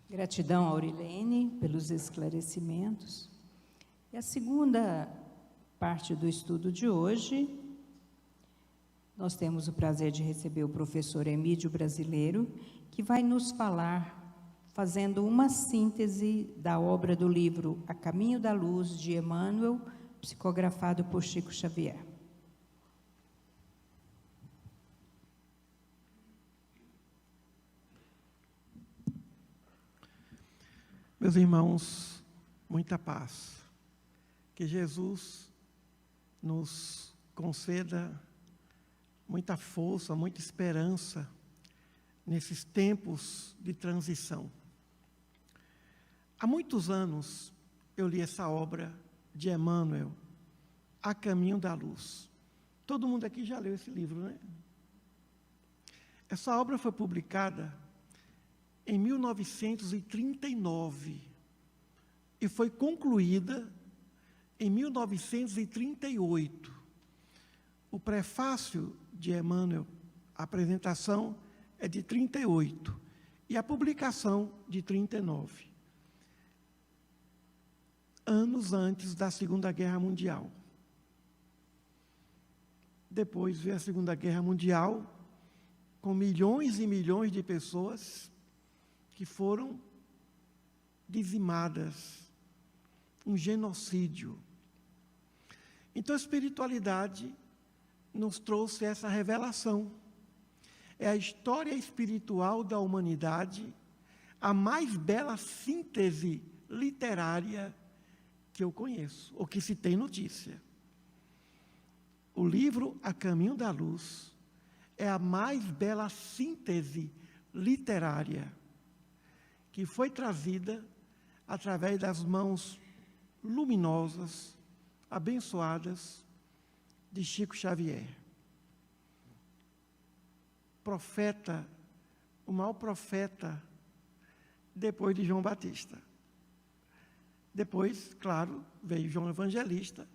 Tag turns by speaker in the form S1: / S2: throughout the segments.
S1: Gratidão, Aurilene, pelos esclarecimentos. E a segunda parte do estudo de hoje, nós temos o prazer de receber o professor Emídio Brasileiro, que vai nos falar, fazendo uma síntese da obra do livro A Caminho da Luz, de Emmanuel, psicografado por Chico Xavier.
S2: Meus irmãos, muita paz. Que Jesus nos conceda muita força, muita esperança nesses tempos de transição. Há muitos anos eu li essa obra de Emmanuel, A Caminho da Luz. Todo mundo aqui já leu esse livro, né? Essa obra foi publicada em 1939 e foi concluída em 1938. O prefácio de Emmanuel, a apresentação é de 38 e a publicação de 39, anos antes da Segunda Guerra Mundial. Depois veio a Segunda Guerra Mundial, com milhões e milhões de pessoas que foram dizimadas, um genocídio. Então a espiritualidade nos trouxe essa revelação. É a história espiritual da humanidade, a mais bela síntese literária que eu conheço, ou que se tem notícia. O livro A Caminho da Luz é a mais bela síntese literária que foi trazida através das mãos luminosas, abençoadas de Chico Xavier. Profeta, o maior profeta depois de João Batista. Depois, claro, veio João Evangelista,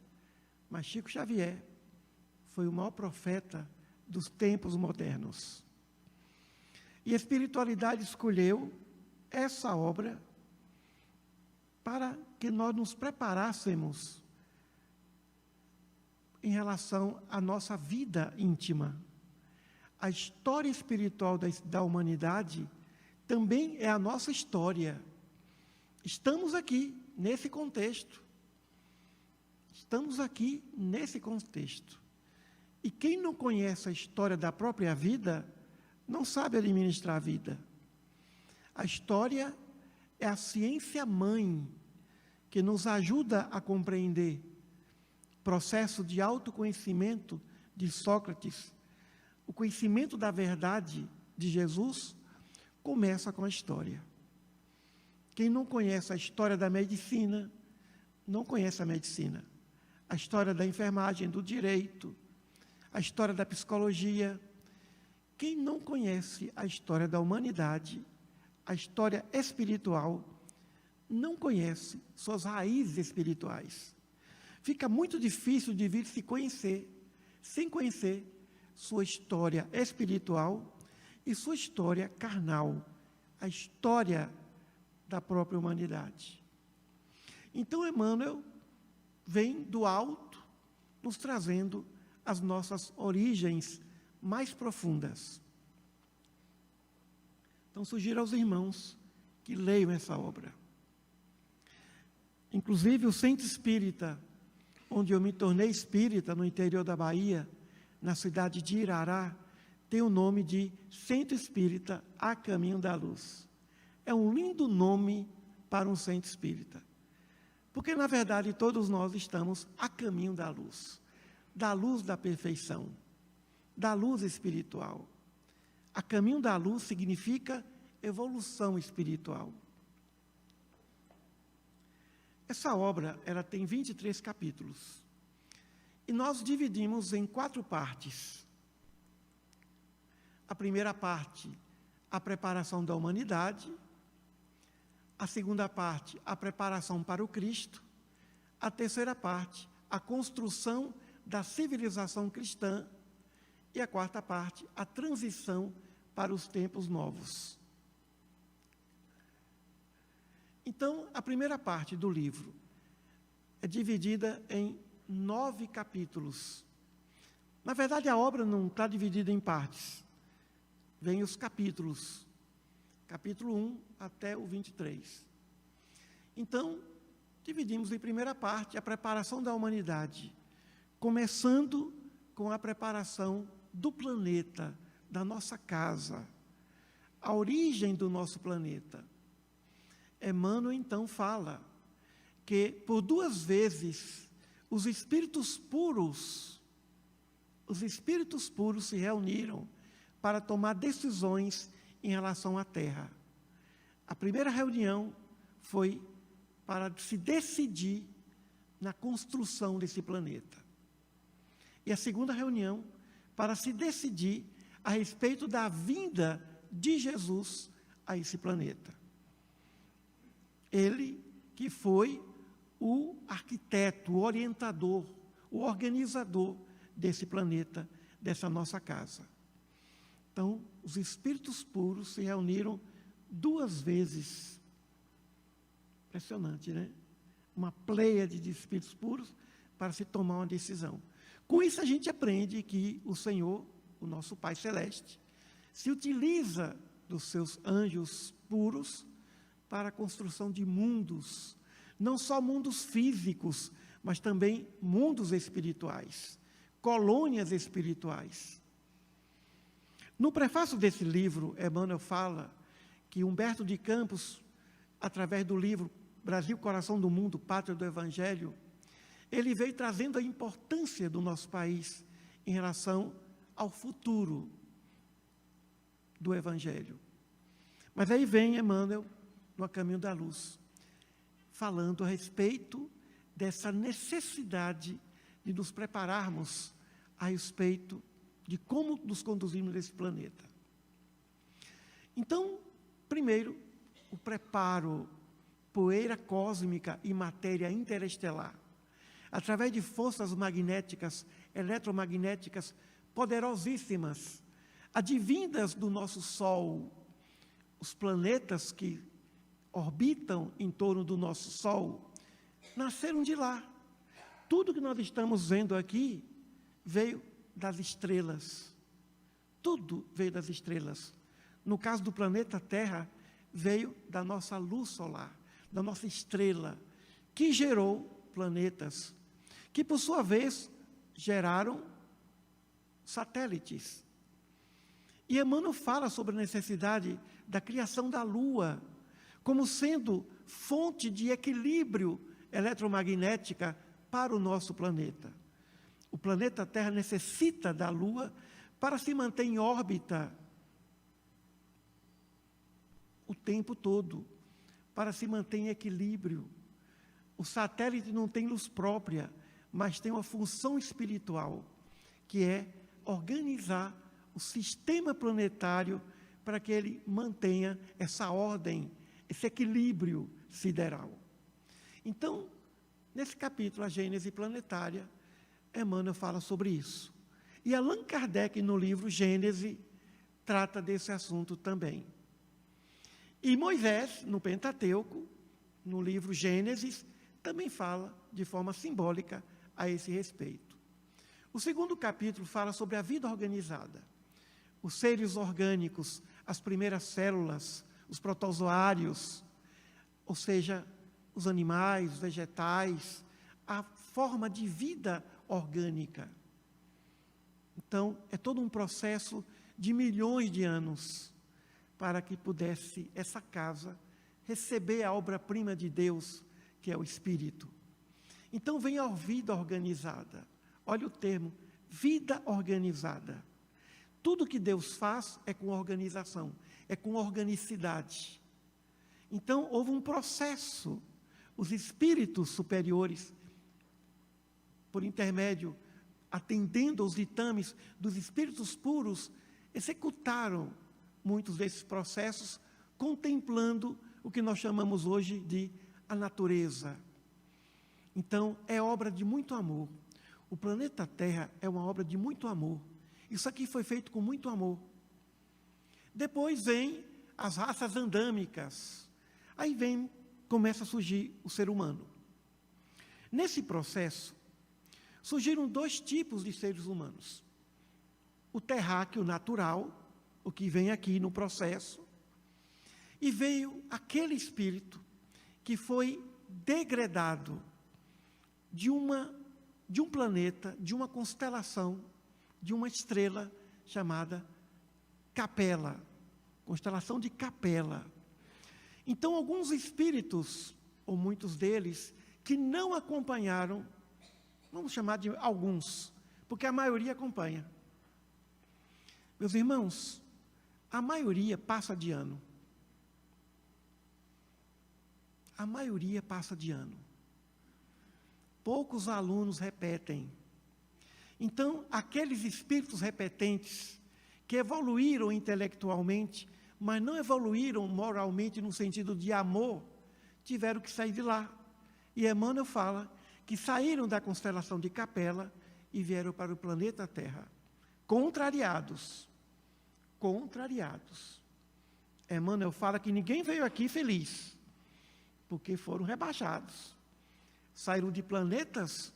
S2: mas Chico Xavier foi o maior profeta dos tempos modernos. E a espiritualidade escolheu essa obra para que nós nos preparássemos em relação à nossa vida íntima. A história espiritual da humanidade também é a nossa história. Estamos aqui nesse contexto. Estamos aqui nesse contexto. E quem não conhece a história da própria vida, não sabe administrar a vida. A história é a ciência mãe que nos ajuda a compreender o processo de autoconhecimento de Sócrates. O conhecimento da verdade de Jesus começa com a história. Quem não conhece a história da medicina, não conhece a medicina. A história da enfermagem, do direito, a história da psicologia. Quem não conhece a história da humanidade, a história espiritual, não conhece suas raízes espirituais. Fica muito difícil de vir se conhecer, sem conhecer sua história espiritual e sua história carnal, a história da própria humanidade. Então, Emmanuel vem do alto, nos trazendo as nossas origens mais profundas. Então, sugiro aos irmãos que leiam essa obra. Inclusive, o Centro Espírita, onde eu me tornei espírita, no interior da Bahia, na cidade de Irará, tem o nome de Centro Espírita A Caminho da Luz. É um lindo nome para um centro espírita. Porque, na verdade, todos nós estamos a caminho da luz da perfeição, da luz espiritual. A caminho da luz significa evolução espiritual. Essa obra, ela tem 23 capítulos. E nós dividimos em 4 partes. A primeira parte, a preparação da humanidade. A segunda parte, a preparação para o Cristo. A terceira parte, a construção da civilização cristã. E a quarta parte, a transição para os tempos novos. Então, a primeira parte do livro é dividida em 9 capítulos. Na verdade, a obra não está dividida em partes. Vem os capítulos, capítulo 1 até o 23. Então, dividimos em primeira parte a preparação da humanidade, começando com a preparação do planeta, da nossa casa, a origem do nosso planeta. Emmanuel, então, fala que, por 2 vezes, os espíritos puros se reuniram para tomar decisões em relação à Terra. A primeira reunião foi para se decidir na construção desse planeta. E a segunda reunião para se decidir a respeito da vinda de Jesus a esse planeta. Ele que foi o arquiteto, o orientador, o organizador desse planeta, dessa nossa casa. Então, os espíritos puros se reuniram 2 vezes. Impressionante, né? Uma pleiade de espíritos puros para se tomar uma decisão. Com isso, a gente aprende que o Senhor, o nosso Pai Celeste, se utiliza dos seus anjos puros para a construção de mundos, não só mundos físicos, mas também mundos espirituais, colônias espirituais. No prefácio desse livro, Emmanuel fala que Humberto de Campos, através do livro Brasil, Coração do Mundo, Pátria do Evangelho, ele veio trazendo a importância do nosso país em relação ao futuro do Evangelho. Mas aí vem Emmanuel, no Caminho da Luz, falando a respeito dessa necessidade de nos prepararmos a respeito de como nos conduzimos nesse planeta. Então, primeiro, o preparo, poeira cósmica e matéria interestelar, através de forças magnéticas, eletromagnéticas poderosíssimas, advindas do nosso Sol, os planetas que orbitam em torno do nosso Sol, nasceram de lá. Tudo que nós estamos vendo aqui veio das estrelas. Tudo veio das estrelas. No caso do planeta Terra, veio da nossa luz solar, da nossa estrela, que gerou planetas, que por sua vez geraram satélites. E Emmanuel fala sobre a necessidade da criação da Lua, como sendo fonte de equilíbrio eletromagnética para o nosso planeta. O planeta Terra necessita da Lua para se manter em órbita o tempo todo, para se manter em equilíbrio. O satélite não tem luz própria, mas tem uma função espiritual, que é organizar o sistema planetário para que ele mantenha essa ordem, esse equilíbrio sideral. Então, nesse capítulo, a Gênese Planetária, Emmanuel fala sobre isso. E Allan Kardec, no livro Gênese, trata desse assunto também. E Moisés, no Pentateuco, no livro Gênesis, também fala de forma simbólica a esse respeito. O segundo capítulo fala sobre a vida organizada. Os seres orgânicos, as primeiras células, os protozoários, ou seja, os animais, os vegetais, a forma de vida orgânica. Então, é todo um processo de milhões de anos para que pudesse essa casa receber a obra-prima de Deus, que é o Espírito. Então, vem a vida organizada. Olha o termo, vida organizada. Tudo que Deus faz é com organização, é com organicidade. Então, houve um processo. Os espíritos superiores, por intermédio, atendendo aos ditames dos espíritos puros, executaram muitos desses processos, contemplando o que nós chamamos hoje de a natureza. Então, é obra de muito amor. O planeta Terra é uma obra de muito amor. Isso aqui foi feito com muito amor. Depois vem as raças andâmicas. Aí vem começa a surgir o ser humano. Nesse processo, surgiram 2 tipos de seres humanos. O terráqueo natural, o que vem aqui no processo, e veio aquele espírito que foi degradado de um planeta, de uma constelação, de uma estrela chamada Capela, constelação de Capela. Então, alguns espíritos, ou muitos deles, que não acompanharam, vamos chamar de alguns, porque a maioria acompanha. Meus irmãos, a maioria passa de ano. A maioria passa de ano. Poucos alunos repetem. Então, aqueles espíritos repetentes, que evoluíram intelectualmente, mas não evoluíram moralmente no sentido de amor, tiveram que sair de lá. E Emmanuel fala que saíram da constelação de Capela e vieram para o planeta Terra, contrariados. Contrariados. Emmanuel fala que ninguém veio aqui feliz, porque foram rebaixados. Saíram de planetas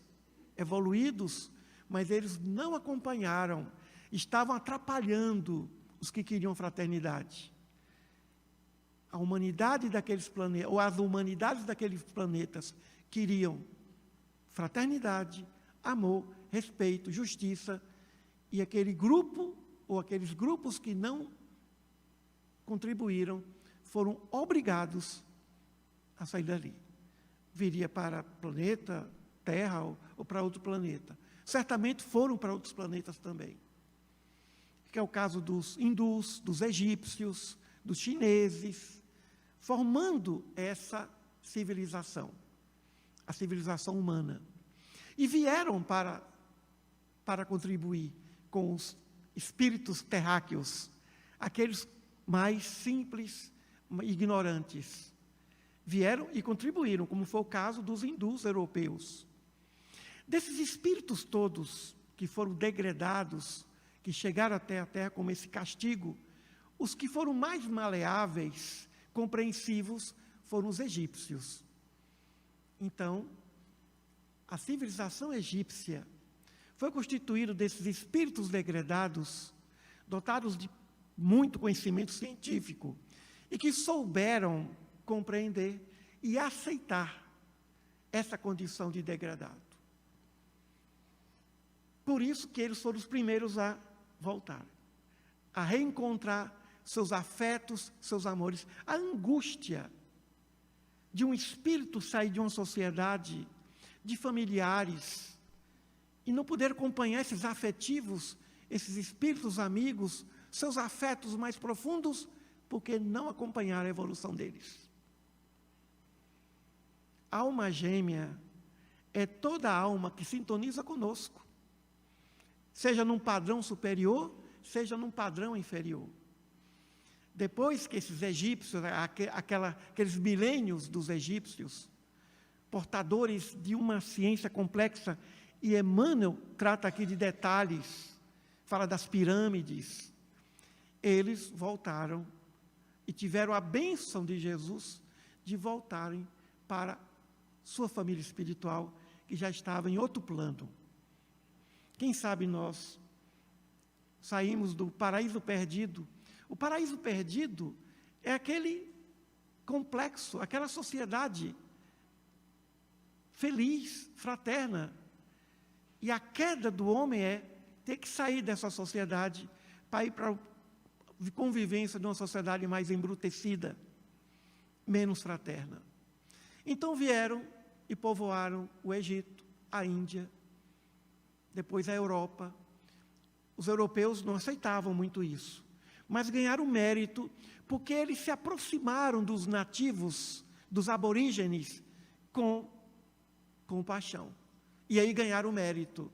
S2: evoluídos, mas eles não acompanharam, estavam atrapalhando os que queriam fraternidade. A humanidade daqueles planetas, ou as humanidades daqueles planetas, queriam fraternidade, amor, respeito, justiça, e aquele grupo, ou aqueles grupos que não contribuíram, foram obrigados a sair dali. Viria para planeta Terra ou para outro planeta. Certamente foram para outros planetas também. Que é o caso dos hindus, dos egípcios, dos chineses, formando essa civilização, a civilização humana. E vieram para contribuir com os espíritos terráqueos, aqueles mais simples, ignorantes. Vieram e contribuíram, como foi o caso dos hindus europeus. Desses espíritos todos que foram degradados, que chegaram até a Terra como esse castigo, os que foram mais maleáveis, compreensivos, foram os egípcios. Então, a civilização egípcia foi constituída desses espíritos degradados, dotados de muito conhecimento científico, e que souberam compreender e aceitar essa condição de degradado. Por isso que eles foram os primeiros a voltar, a reencontrar seus afetos, seus amores. A angústia de um espírito sair de uma sociedade de familiares e não poder acompanhar esses afetivos, esses espíritos amigos, seus afetos mais profundos, porque não acompanharam a evolução deles. A alma gêmea é toda alma que sintoniza conosco, seja num padrão superior, seja num padrão inferior. Depois que esses egípcios, aqueles milênios dos egípcios, portadores de uma ciência complexa, e Emmanuel trata aqui de detalhes, fala das pirâmides, eles voltaram e tiveram a bênção de Jesus de voltarem para sua família espiritual, que já estava em outro plano. Quem sabe nós saímos do paraíso perdido. O paraíso perdido é aquele complexo, aquela sociedade feliz, fraterna. E a queda do homem é ter que sair dessa sociedade para ir para a convivência de uma sociedade mais embrutecida, menos fraterna. Então vieram e povoaram o Egito, a Índia, depois a Europa. Os europeus não aceitavam muito isso, mas ganharam mérito porque eles se aproximaram dos nativos, dos aborígenes, com compaixão. E aí ganharam mérito.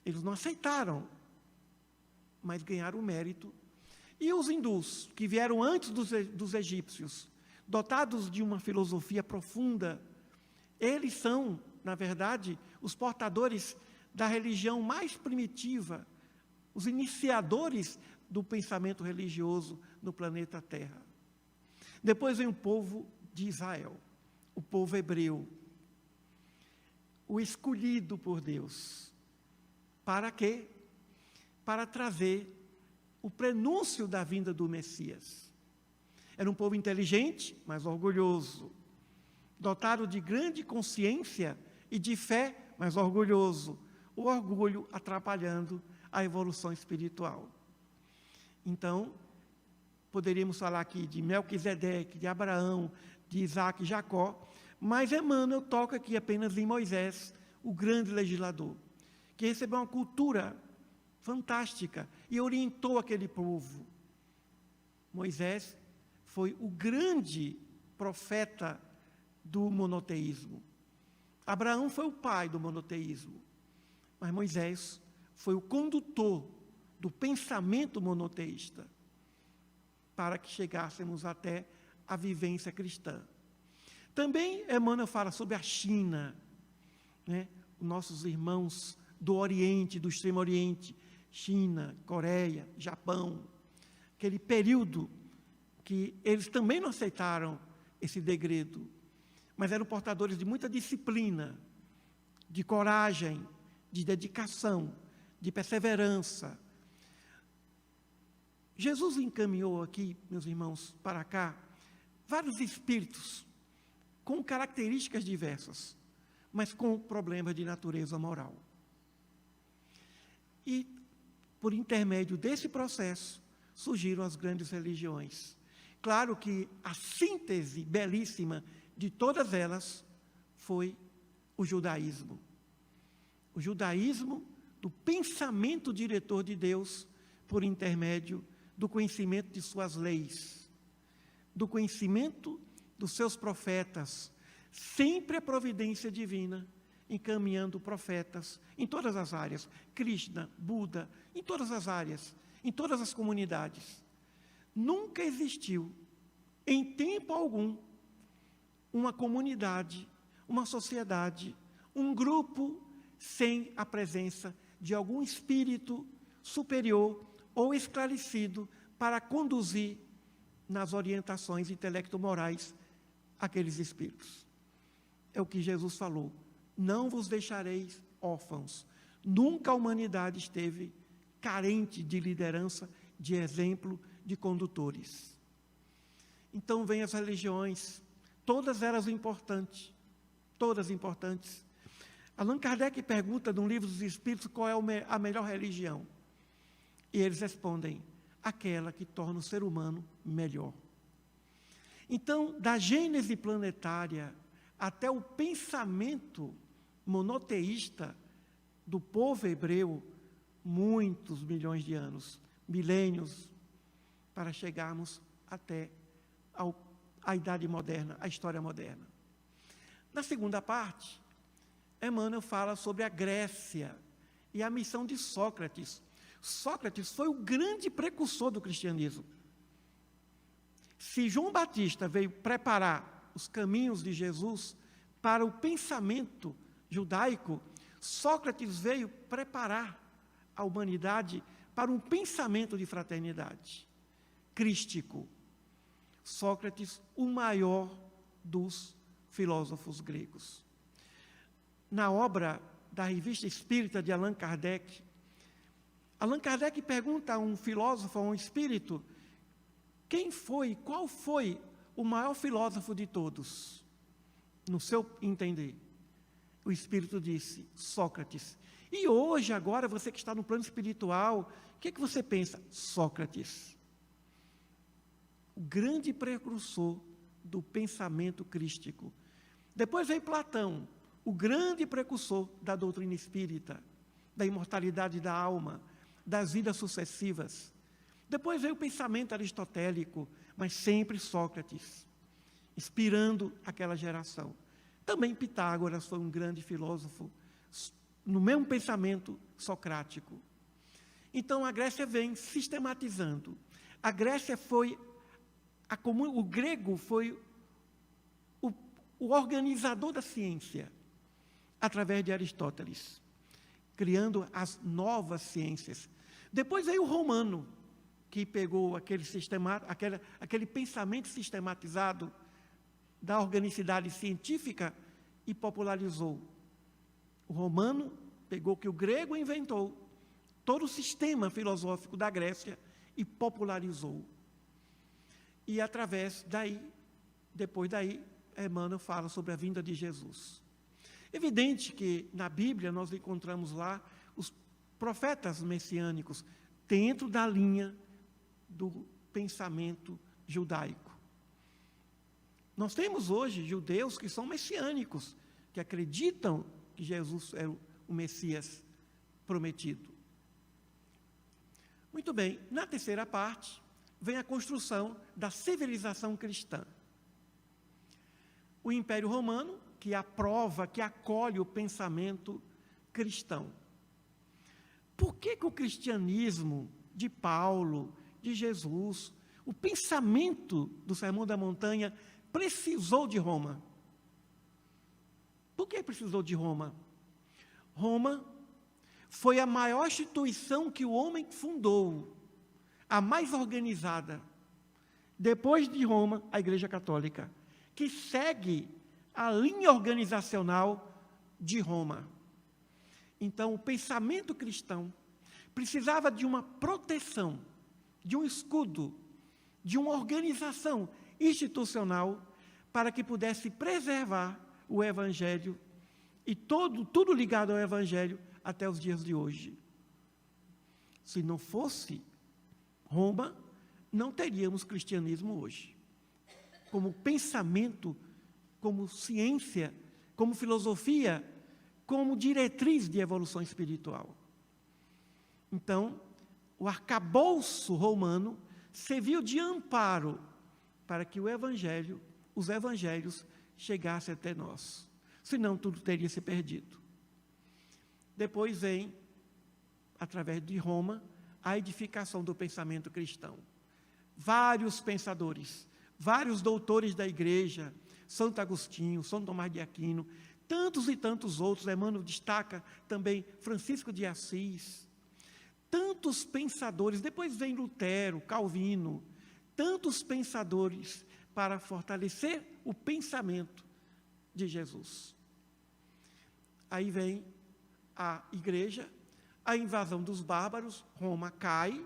S2: Eles não aceitaram, mas ganharam mérito. E os hindus, que vieram antes dos egípcios, dotados de uma filosofia profunda, eles são, na verdade, os portadores da religião mais primitiva, os iniciadores do pensamento religioso no planeta Terra. Depois vem o povo de Israel. o povo hebreu, o escolhido por Deus. Para quê? Para trazer o prenúncio da vinda do Messias. Era um povo inteligente, mas orgulhoso, dotado de grande consciência e de fé, mas orgulhoso. O orgulho atrapalhando a evolução espiritual. Então, poderíamos falar aqui de Melquisedeque, de Abraão, de Isaac e Jacó, mas Emmanuel toca aqui apenas em Moisés, o grande legislador, que recebeu uma cultura fantástica e orientou aquele povo. Moisés foi o grande profeta do monoteísmo. Abraão foi o pai do monoteísmo, mas Moisés foi o condutor do pensamento monoteísta, para que chegássemos até a vivência cristã. Também Emmanuel fala sobre a China, né? Nossos irmãos do Oriente, do Extremo Oriente, China, Coreia, Japão, aquele período que eles também não aceitaram esse degredo, mas eram portadores de muita disciplina, de coragem, de dedicação, de perseverança. Jesus encaminhou aqui, meus irmãos, para cá, vários espíritos com características diversas, mas com problemas de natureza moral. E, por intermédio desse processo, surgiram as grandes religiões. Claro que a síntese belíssima de todas elas foi o judaísmo. O judaísmo do pensamento diretor de Deus por intermédio do conhecimento de suas leis, do conhecimento dos seus profetas, sempre a providência divina encaminhando profetas em todas as áreas, Krishna, Buda, em todas as áreas, em todas as comunidades. Nunca existiu, em tempo algum, uma comunidade, uma sociedade, um grupo sem a presença de algum espírito superior ou esclarecido para conduzir nas orientações intelecto-morais aqueles espíritos. É o que Jesus falou: não vos deixareis órfãos. Nunca a humanidade esteve carente de liderança, de exemplo, de condutores. Então vêm as religiões, todas elas importantes, todas importantes. Allan Kardec pergunta no Livro dos Espíritos qual é a melhor religião. E eles respondem: aquela que torna o ser humano melhor. Então, da gênese planetária até o pensamento monoteísta do povo hebreu, muitos milhões de anos, milênios, para chegarmos até a Idade Moderna, a história moderna. Na segunda parte, Emmanuel fala sobre a Grécia e a missão de Sócrates. Sócrates foi o grande precursor do cristianismo. Se João Batista veio preparar os caminhos de Jesus para o pensamento judaico, Sócrates veio preparar a humanidade para um pensamento de fraternidade crístico. Sócrates, o maior dos filósofos gregos. Na obra da Revista Espírita de Allan Kardec pergunta a um filósofo, a um espírito, qual foi o maior filósofo de todos, no seu entender? O espírito disse: Sócrates. E hoje, agora, você que está no plano espiritual, o que você pensa? Sócrates. O grande precursor do pensamento crístico. Depois veio Platão, o grande precursor da doutrina espírita, da imortalidade da alma, das vidas sucessivas. Depois veio o pensamento aristotélico, mas sempre Sócrates, inspirando aquela geração. Também Pitágoras foi um grande filósofo, no mesmo pensamento socrático. Então a Grécia vem sistematizando. A Grécia foi, o grego foi o organizador da ciência, através de Aristóteles, criando as novas ciências. Depois veio o romano, que pegou aquele pensamento sistematizado da organicidade científica e popularizou. O romano pegou o que o grego inventou, todo o sistema filosófico da Grécia, e popularizou. E através daí, depois daí, Emmanuel fala sobre a vinda de Jesus. Evidente que na Bíblia nós encontramos lá os profetas messiânicos dentro da linha do pensamento judaico. Nós temos hoje judeus que são messiânicos, que acreditam que Jesus é o Messias prometido. Muito bem, na terceira parte, vem a construção da civilização cristã. O Império Romano, que aprova, que acolhe o pensamento cristão. Por que o cristianismo de Paulo, de Jesus, o pensamento do Sermão da Montanha precisou de Roma? Por que precisou de Roma? Roma foi a maior instituição que o homem fundou, a mais organizada. Depois de Roma, a Igreja Católica, que segue a linha organizacional de Roma. Então, o pensamento cristão precisava de uma proteção, de um escudo, de uma organização institucional para que pudesse preservar o Evangelho e tudo ligado ao Evangelho até os dias de hoje. Se não fosse Roma, não teríamos cristianismo hoje. Como pensamento, como ciência, como filosofia, como diretriz de evolução espiritual. Então, o arcabouço romano serviu de amparo para que o Evangelho, os Evangelhos, chegassem até nós. Senão, tudo teria se perdido. Depois vem, através de Roma, a edificação do pensamento cristão. Vários pensadores, vários doutores da Igreja, Santo Agostinho, São Tomás de Aquino, tantos e tantos outros, Emmanuel destaca também Francisco de Assis, tantos pensadores, depois vem Lutero, Calvino, tantos pensadores para fortalecer o pensamento de Jesus. Aí vem a Igreja, a invasão dos bárbaros, Roma cai,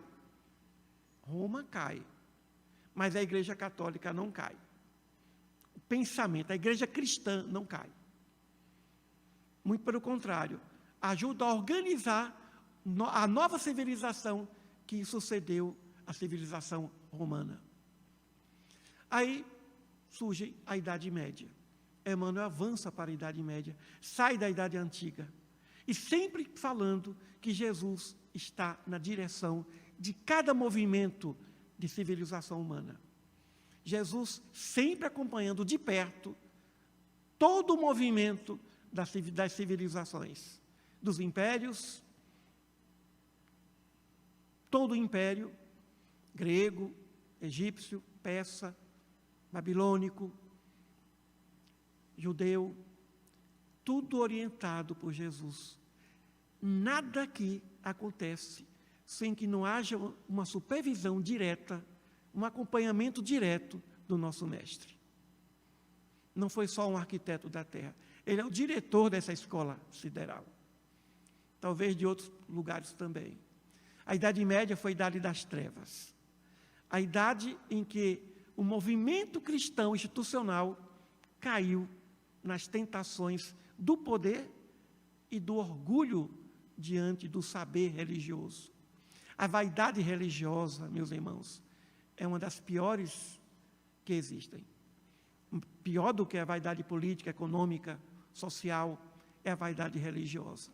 S2: mas a Igreja Católica não cai. O pensamento, a Igreja cristã não cai. Muito pelo contrário, ajuda a organizar a nova civilização que sucedeu à civilização romana. Aí surge a Idade Média. Emmanuel avança para a Idade Média, sai da Idade Antiga, e sempre falando que Jesus está na direção de cada movimento de civilização humana. Jesus sempre acompanhando de perto todo o movimento das civilizações, dos impérios, todo o império grego, egípcio, persa, babilônico, judeu, tudo orientado por Jesus. Nada aqui acontece sem que não haja uma supervisão direta, um acompanhamento direto do nosso mestre. Não foi só um arquiteto da terra, ele é o diretor dessa escola sideral. Talvez de outros lugares também. A Idade Média foi a idade das trevas. A idade em que o movimento cristão institucional caiu nas tentações do poder e do orgulho diante do saber religioso. A vaidade religiosa, meus irmãos, é uma das piores que existem. Pior do que a vaidade política, econômica, social, é a vaidade religiosa.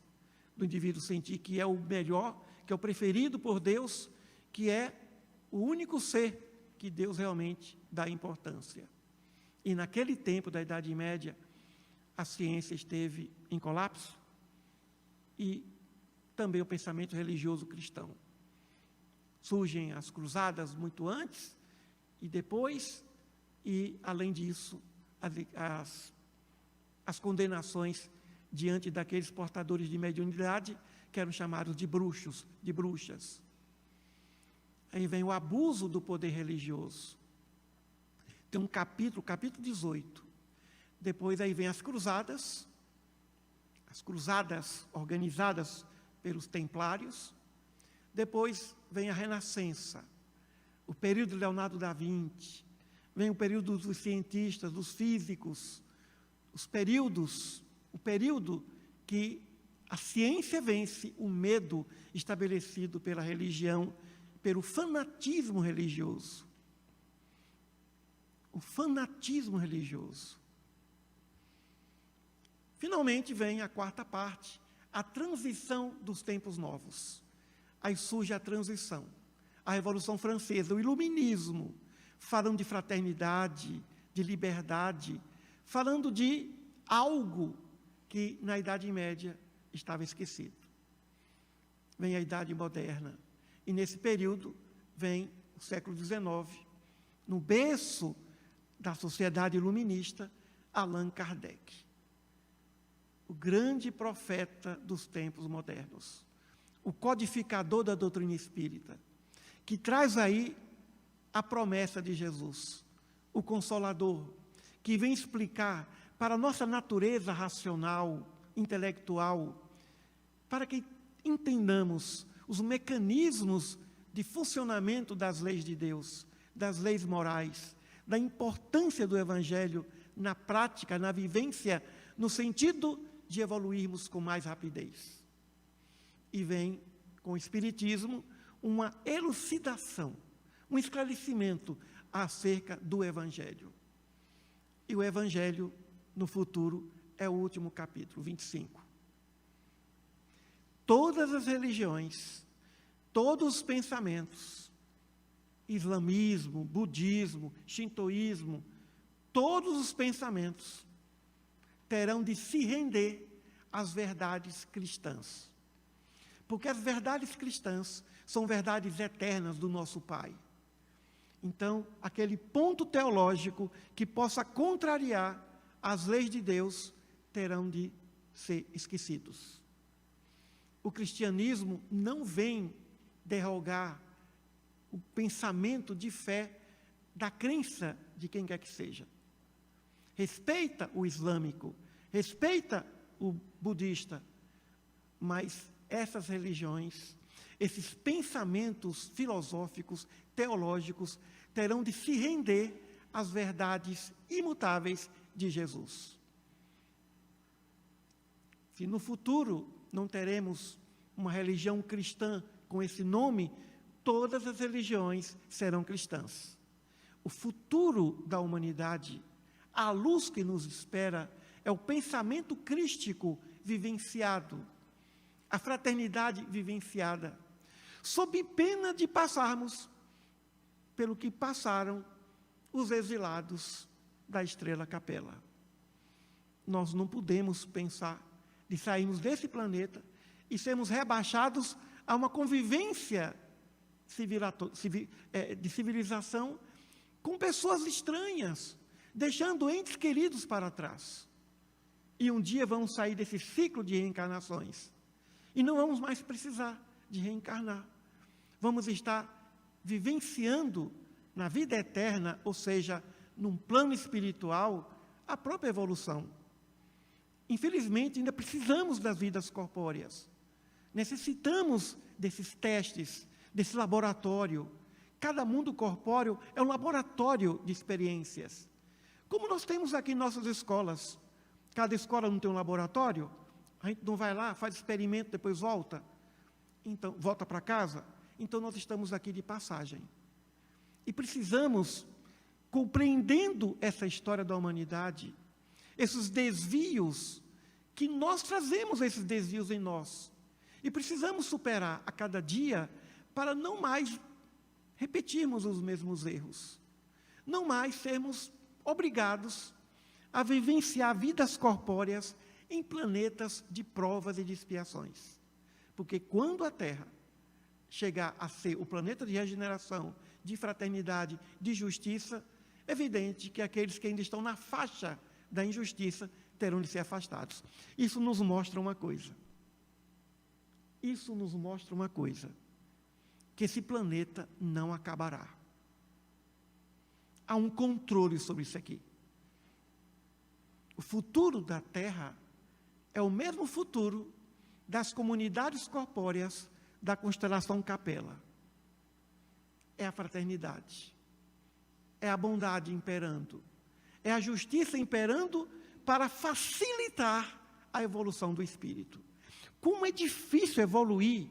S2: Do indivíduo sentir que é o melhor, que é o preferido por Deus, que é o único ser que Deus realmente dá importância. E naquele tempo da Idade Média, a ciência esteve em colapso e também o pensamento religioso cristão. Surgem as cruzadas muito antes e depois, e além disso, as condenações diante daqueles portadores de mediunidade que eram chamados de bruxos, de bruxas. Aí vem o abuso do poder religioso. Tem um capítulo 18, Depois aí vem as cruzadas organizadas pelos templários. Depois vem a Renascença, o período de Leonardo da Vinci, vem o período dos cientistas, dos físicos, o período que a ciência vence o medo estabelecido pela religião, pelo fanatismo religioso. O fanatismo religioso. Finalmente vem a quarta parte, a transição dos tempos novos. Aí surge a transição, a Revolução Francesa, o Iluminismo, falando de fraternidade, de liberdade, falando de algo que na Idade Média estava esquecido. Vem a Idade Moderna, e nesse período vem o século XIX, no berço da sociedade iluminista, Allan Kardec, o grande profeta dos tempos modernos, o codificador da doutrina espírita, que traz aí a promessa de Jesus, o Consolador, que vem explicar para a nossa natureza racional, intelectual, para que entendamos os mecanismos de funcionamento das leis de Deus, das leis morais, da importância do Evangelho na prática, na vivência, no sentido de evoluirmos com mais rapidez. E vem com o Espiritismo uma elucidação, um esclarecimento acerca do Evangelho. E o Evangelho, no futuro, é o último capítulo, 25. Todas as religiões, todos os pensamentos, islamismo, budismo, shintoísmo, todos os pensamentos terão de se render às verdades cristãs. Porque as verdades cristãs são verdades eternas do nosso Pai. Então, aquele ponto teológico que possa contrariar as leis de Deus terão de ser esquecidos. O cristianismo não vem derrogar o pensamento de fé da crença de quem quer que seja. Respeita o islâmico, respeita o budista, mas essas religiões, esses pensamentos filosóficos, teológicos, terão de se render às verdades imutáveis de Jesus. Se no futuro não teremos uma religião cristã com esse nome, todas as religiões serão cristãs. O futuro da humanidade, a luz que nos espera, é o pensamento crístico vivenciado, a fraternidade vivenciada, sob pena de passarmos pelo que passaram os exilados da Estrela Capela. Nós não podemos pensar de sairmos desse planeta e sermos rebaixados a uma convivência de civilização com pessoas estranhas, deixando entes queridos para trás. E um dia vamos sair desse ciclo de reencarnações. E não vamos mais precisar de reencarnar. Vamos estar vivenciando na vida eterna, ou seja, num plano espiritual, a própria evolução. Infelizmente, ainda precisamos das vidas corpóreas. Necessitamos desses testes, desse laboratório. Cada mundo corpóreo é um laboratório de experiências. Como nós temos aqui em nossas escolas. Cada escola não tem um laboratório? A gente não vai lá, faz experimento, depois volta. Então, volta para casa? Então, nós estamos aqui de passagem. E precisamos, compreendendo essa história da humanidade, esses desvios, que nós trazemos esses desvios em nós. E precisamos superar a cada dia para não mais repetirmos os mesmos erros. Não mais sermos obrigados a vivenciar vidas corpóreas em planetas de provas e de expiações. Porque quando a Terra chegar a ser o planeta de regeneração, de fraternidade, de justiça, é evidente que aqueles que ainda estão na faixa da injustiça terão de ser afastados. Isso nos mostra uma coisa. Isso nos mostra uma coisa, que esse planeta não acabará. Há um controle sobre isso aqui. O O futuro da Terra é o mesmo futuro das comunidades corpóreas da constelação Capela. É a fraternidade, é a bondade imperando, é a justiça imperando para facilitar a evolução do espírito. Como é difícil evoluir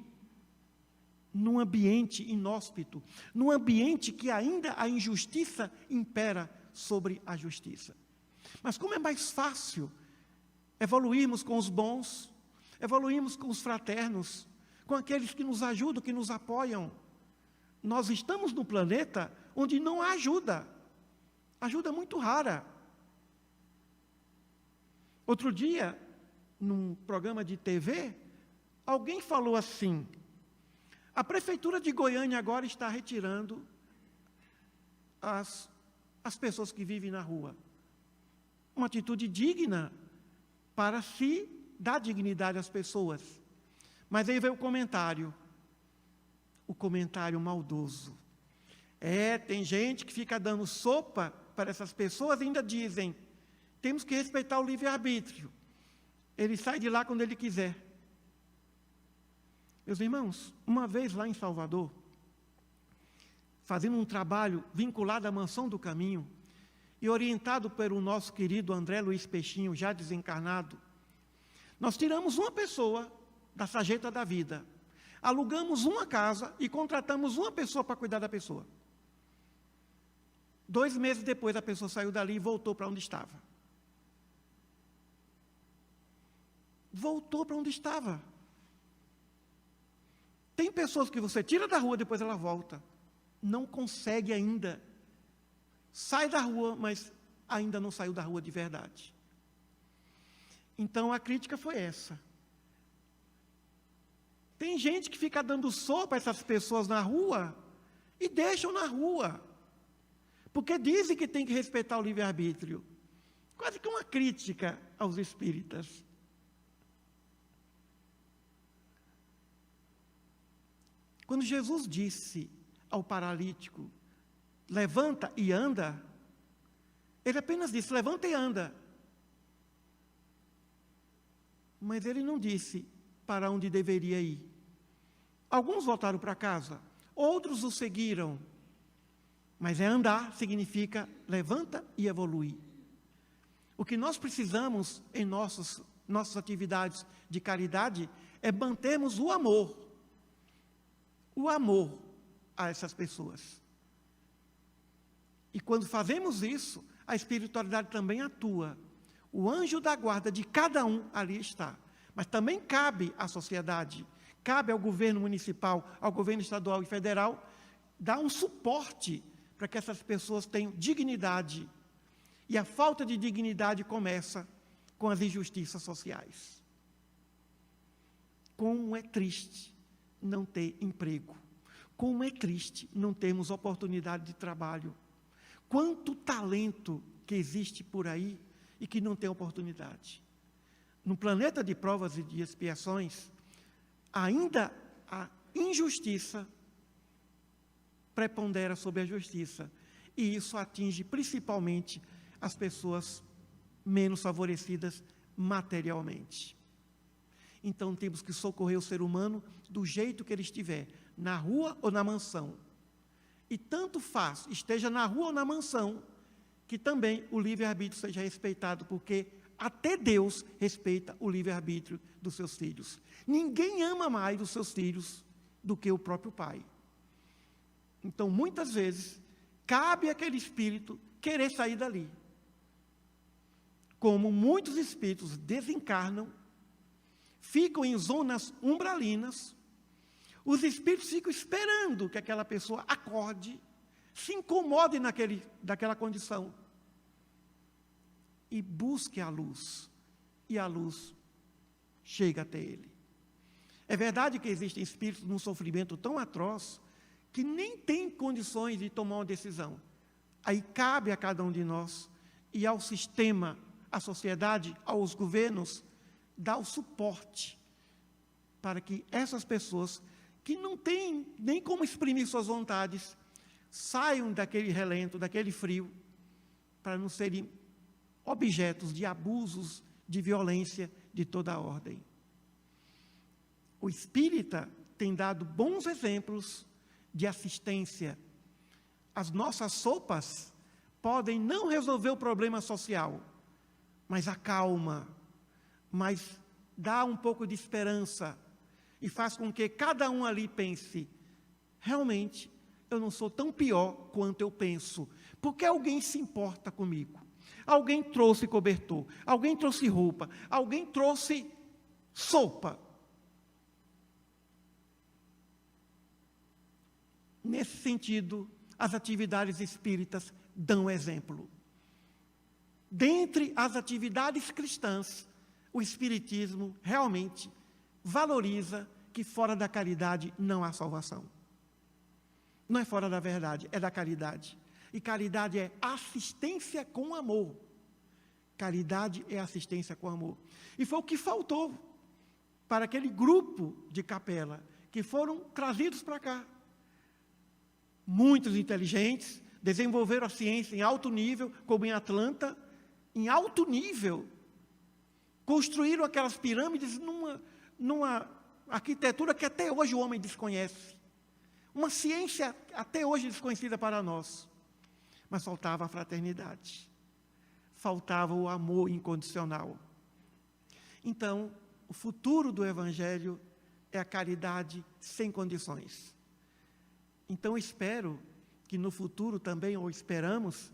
S2: num ambiente inóspito, num ambiente que ainda a injustiça impera sobre a justiça. Mas como é mais fácil evoluirmos com os bons, evoluirmos com os fraternos, com aqueles que nos ajudam, que nos apoiam. Nós estamos num planeta onde não há ajuda. Ajuda muito rara. Outro dia, num programa de TV, alguém falou assim: a Prefeitura de Goiânia agora está retirando as pessoas que vivem na rua. Uma atitude digna para se dar dignidade às pessoas. Mas aí veio o comentário maldoso. Tem gente que fica dando sopa para essas pessoas e ainda dizem: temos que respeitar o livre-arbítrio. Ele sai de lá quando ele quiser. Meus irmãos, uma vez lá em Salvador, fazendo um trabalho vinculado à Mansão do Caminho, e orientado pelo nosso querido André Luiz Peixinho, já desencarnado, nós tiramos uma pessoa da sarjeta da vida, alugamos uma casa e contratamos uma pessoa para cuidar da pessoa. 2 meses depois, a pessoa saiu dali e voltou para onde estava. Voltou para onde estava. Tem pessoas que você tira da rua, depois ela volta. Não consegue ainda. Sai da rua, mas ainda não saiu da rua de verdade. Então, a crítica foi essa. Tem gente que fica dando sopa a essas pessoas na rua e deixam na rua, porque dizem que tem que respeitar o livre-arbítrio. Quase que uma crítica aos espíritas. Quando Jesus disse ao paralítico: levanta e anda, ele apenas disse: levanta e anda. Mas ele não disse para onde deveria ir. Alguns voltaram para casa, outros o seguiram. Mas andar significa levanta e evolui. O que nós precisamos em nossas atividades de caridade é mantermos o amor a essas pessoas. E quando fazemos isso, a espiritualidade também atua. O anjo da guarda de cada um ali está. Mas também cabe à sociedade, cabe ao governo municipal, ao governo estadual e federal, dar um suporte para que essas pessoas tenham dignidade. E a falta de dignidade começa com as injustiças sociais. Como é triste não ter emprego. Como é triste não termos oportunidade de trabalho. Quanto talento que existe por aí e que não tem oportunidade. No planeta de provas e de expiações, ainda a injustiça prepondera sobre a justiça. E isso atinge principalmente as pessoas menos favorecidas materialmente. Então, temos que socorrer o ser humano do jeito que ele estiver, na rua ou na mansão. E tanto faz, esteja na rua ou na mansão, que também o livre-arbítrio seja respeitado, porque até Deus respeita o livre-arbítrio dos seus filhos. Ninguém ama mais os seus filhos do que o próprio pai. Então, muitas vezes, cabe àquele espírito querer sair dali. Como muitos espíritos desencarnam, ficam em zonas umbralinas, os espíritos ficam esperando que aquela pessoa acorde, se incomode daquela condição e busque a luz, e a luz chega até ele. É verdade que existem espíritos num sofrimento tão atroz que nem têm condições de tomar uma decisão. Aí cabe a cada um de nós e ao sistema, à sociedade, aos governos, dar o suporte para que essas pessoas que não têm nem como exprimir suas vontades, saiam daquele relento, daquele frio, para não serem objetos de abusos, de violência de toda a ordem. O espírita tem dado bons exemplos de assistência. As nossas sopas podem não resolver o problema social, mas acalma, mas dá um pouco de esperança e faz com que cada um ali pense: realmente, eu não sou tão pior quanto eu penso, porque alguém se importa comigo. Alguém trouxe cobertor, alguém trouxe roupa, alguém trouxe sopa. Nesse sentido, as atividades espíritas dão exemplo. Dentre as atividades cristãs, o espiritismo realmente valoriza que fora da caridade não há salvação. Não é fora da verdade, é da caridade. E caridade é assistência com amor. Caridade é assistência com amor. E foi o que faltou para aquele grupo de capela que foram trazidos para cá. Muitos inteligentes, desenvolveram a ciência em alto nível, como em Atlanta, em alto nível. Construíram aquelas pirâmides numa arquitetura que até hoje o homem desconhece. Uma ciência até hoje desconhecida para nós. Mas faltava a fraternidade. Faltava o amor incondicional. Então, o futuro do Evangelho é a caridade sem condições. Então, espero que no futuro também, ou esperamos,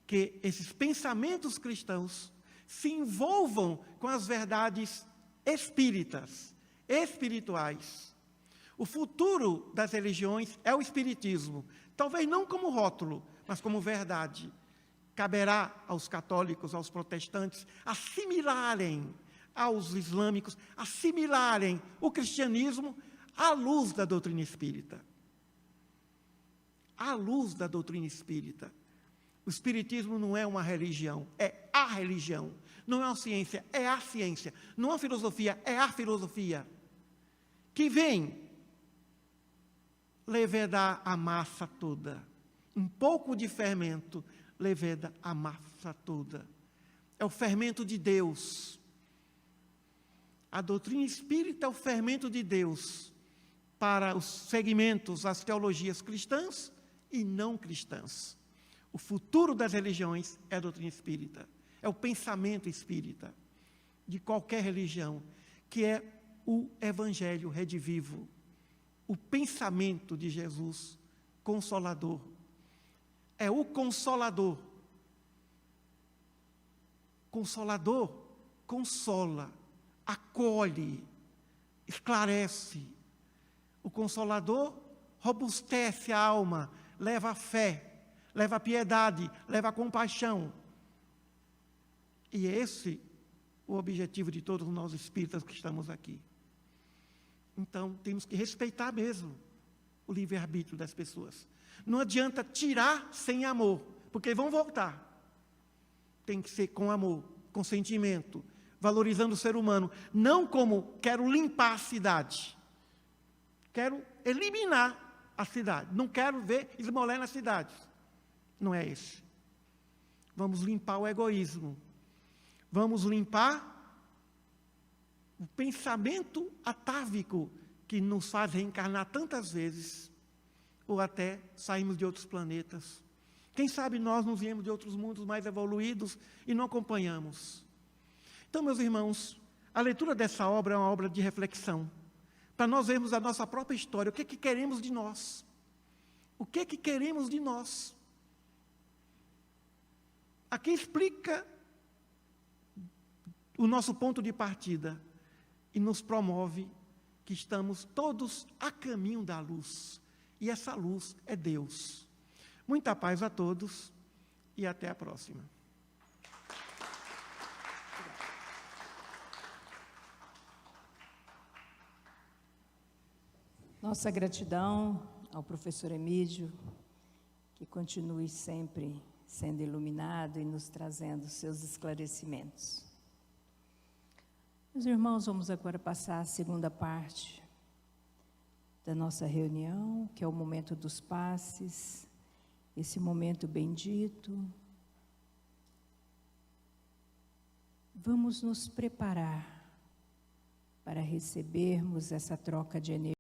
S2: que esses pensamentos cristãos se envolvam com as verdades espíritas, espirituais. O futuro das religiões é o espiritismo, talvez não como rótulo, mas como verdade. Caberá aos católicos, aos protestantes, assimilarem aos islâmicos, assimilarem o cristianismo à luz da doutrina espírita. À luz da doutrina espírita. O espiritismo não é uma religião, é a religião. Não é uma ciência, é a ciência. Não é uma filosofia, é a filosofia. Que vem levedar a massa toda. Um pouco de fermento leveda a massa toda. É o fermento de Deus. A doutrina espírita é o fermento de Deus para os segmentos, as teologias cristãs e não cristãs. O futuro das religiões é a doutrina espírita, é o pensamento espírita de qualquer religião, que é o Evangelho redivivo, o pensamento de Jesus consolador. É o Consolador. Consolador consola, acolhe, esclarece. O Consolador robustece a alma, leva a fé, leva a piedade, leva a compaixão. E esse é o objetivo de todos nós espíritas que estamos aqui. Então, temos que respeitar mesmo o livre-arbítrio das pessoas. Não adianta tirar sem amor, porque vão voltar. Tem que ser com amor, com sentimento, valorizando o ser humano. Não como quero limpar a cidade. Quero eliminar a cidade. Não quero ver esmolé nas cidades. Não é esse. Vamos limpar o egoísmo. Vamos limpar o pensamento atávico que nos faz reencarnar tantas vezes, ou até saímos de outros planetas. Quem sabe nós nos viemos de outros mundos mais evoluídos e não acompanhamos. Então, meus irmãos, a leitura dessa obra é uma obra de reflexão, para nós vermos a nossa própria história, o que queremos de nós. O que queremos de nós. Aqui explica o nosso ponto de partida e nos promove que estamos todos a caminho da luz. E essa luz é Deus. Muita paz a todos e até a próxima.
S1: Nossa gratidão ao professor Emídio, que continue sempre sendo iluminado e nos trazendo seus esclarecimentos. Meus irmãos, vamos agora passar a segunda parte da nossa reunião, que é o momento dos passes, esse momento bendito, vamos nos preparar para recebermos essa troca de energia.